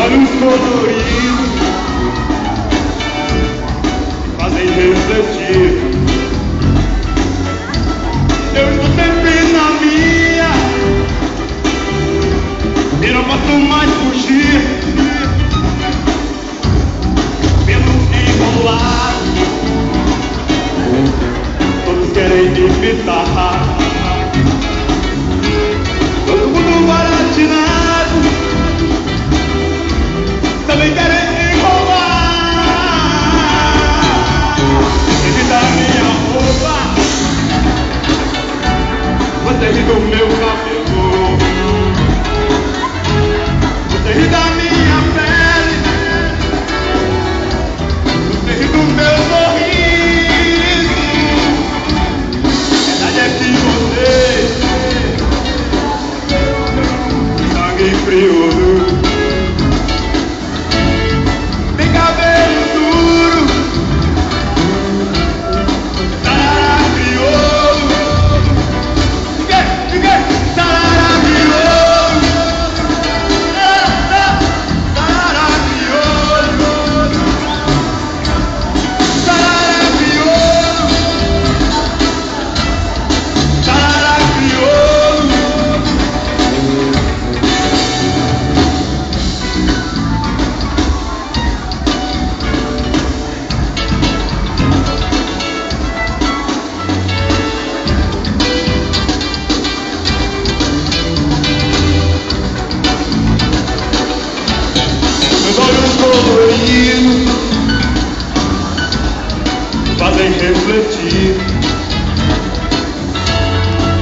olhos coloridos fazem refletir. Eu estou sempre na minha e não posso mais fugir. Pelos enrolados, todos querem me imitar. Todo mundo baratinado também querem enrolar. Você da minha roupa, você ri do meu cabelo, você ri da minha pele, você ri do meu sorriso. A verdade é que você, sangue frio, tem cabelo duro, tarará crioulo. Fiquei, tarará crioulo, tarará crioulo, tarará crioulo, tarará crioulo. Meus olhos coloridos fazem refletir.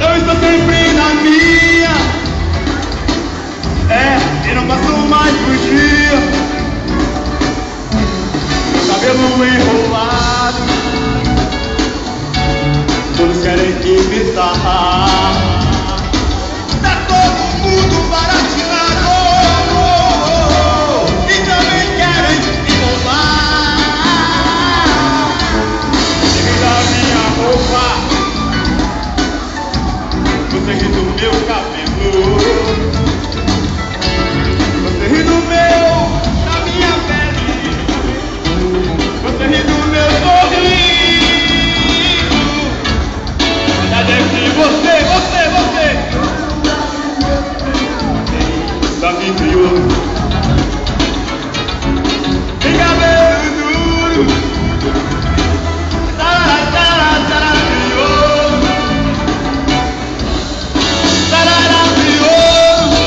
Eu estou sempre na minha, e não posso mais fugir. Meu cabelo enrolado, todos querem imitar. Tá todo mundo baratinado e também querem enrolar. Você da minha roupa, você ri do meu cabelo, você ri do meu, da minha pele, você ri do meu sorriso. A verdade é que você sangue crioulo, tem cabelo duro, tarará crioulo, tarará crioulo,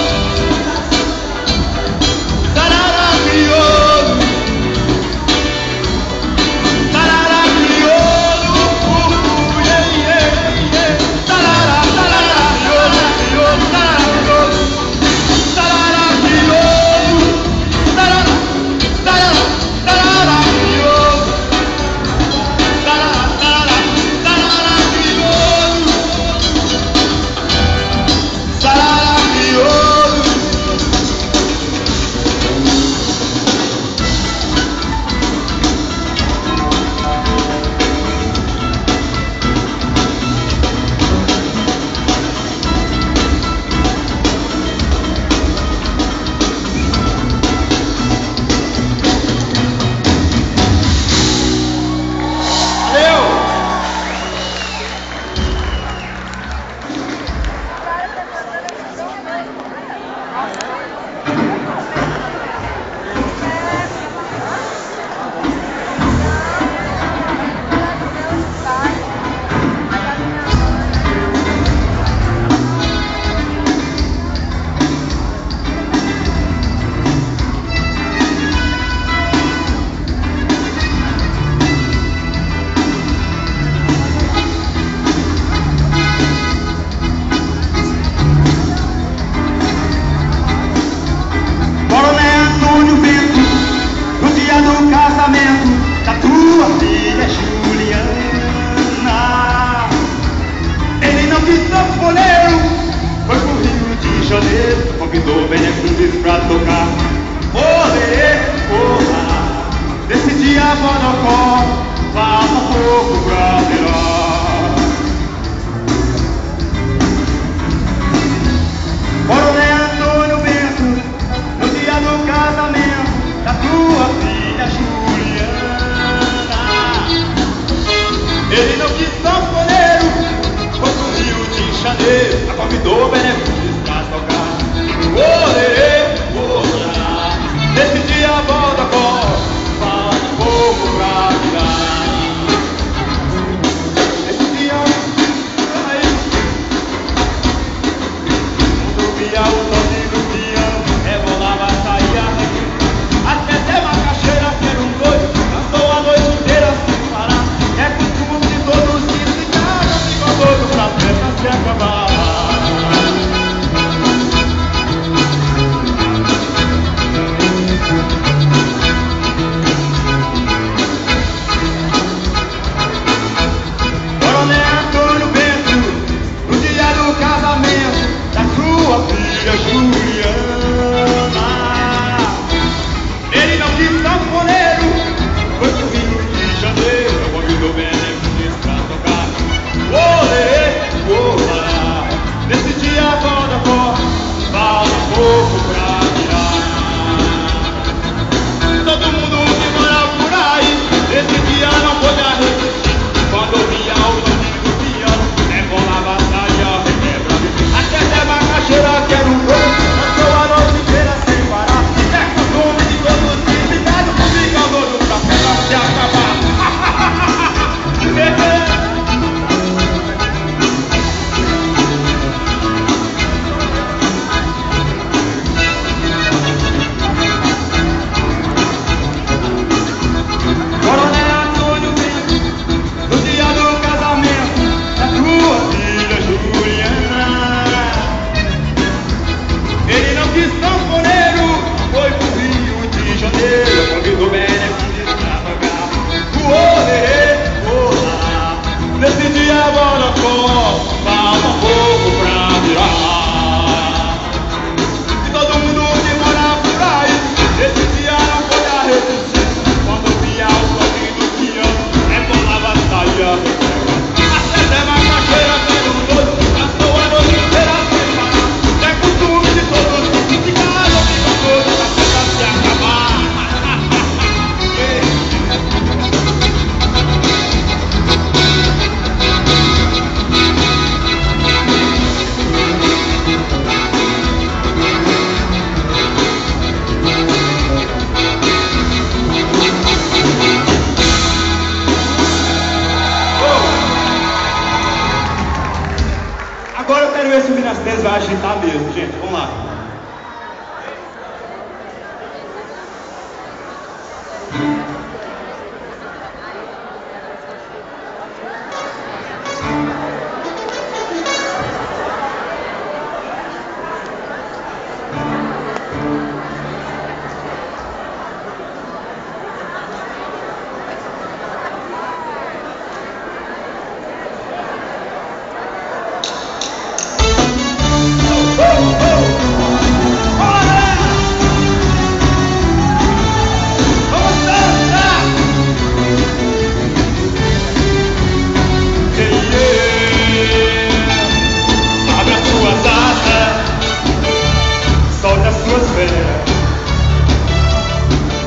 minhas tênis vai agitar mesmo, gente. Vamos lá.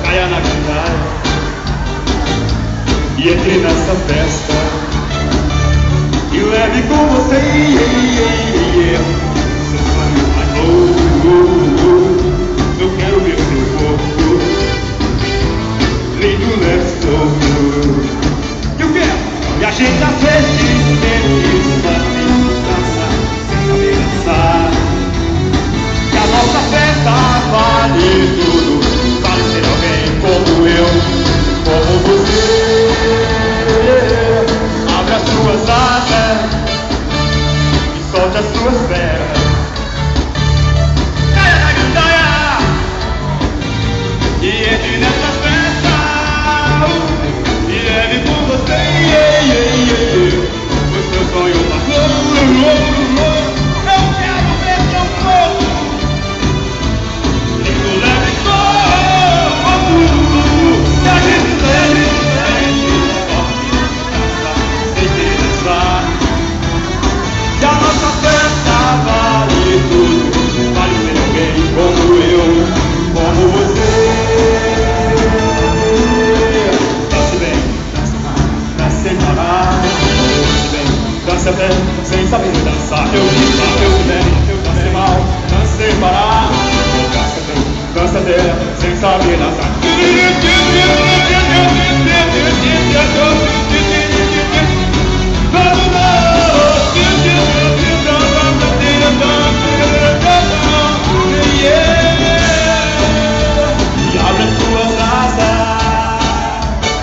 Caia na guitarra e entre nessa festa e leve com você seu sonho mais louco. Eu quero ver seu corpo lindo, leve, solto. E o quê? E a gente às vezes sente assim, dançar, sem saber dançar. Que a nossa festa vale tudo, vale ser alguém como eu, como você. Abre as suas asas e solte as suas pernas. Caia na gandaia e entre nessa festa e leve com você o seu sonho mais louco. Eu quero ver seu corpo lindo, leve, solto. E a gente leve, sem querer dançar. Que a nossa festa vale tudo, vale ser alguém como eu, como você. Dance bem, dance mal, dance sem parar. Dance bem, dance até sem saber dançar. Eu disse bem, eu dance mal, dance sem parar. Dança até sem saber dançar.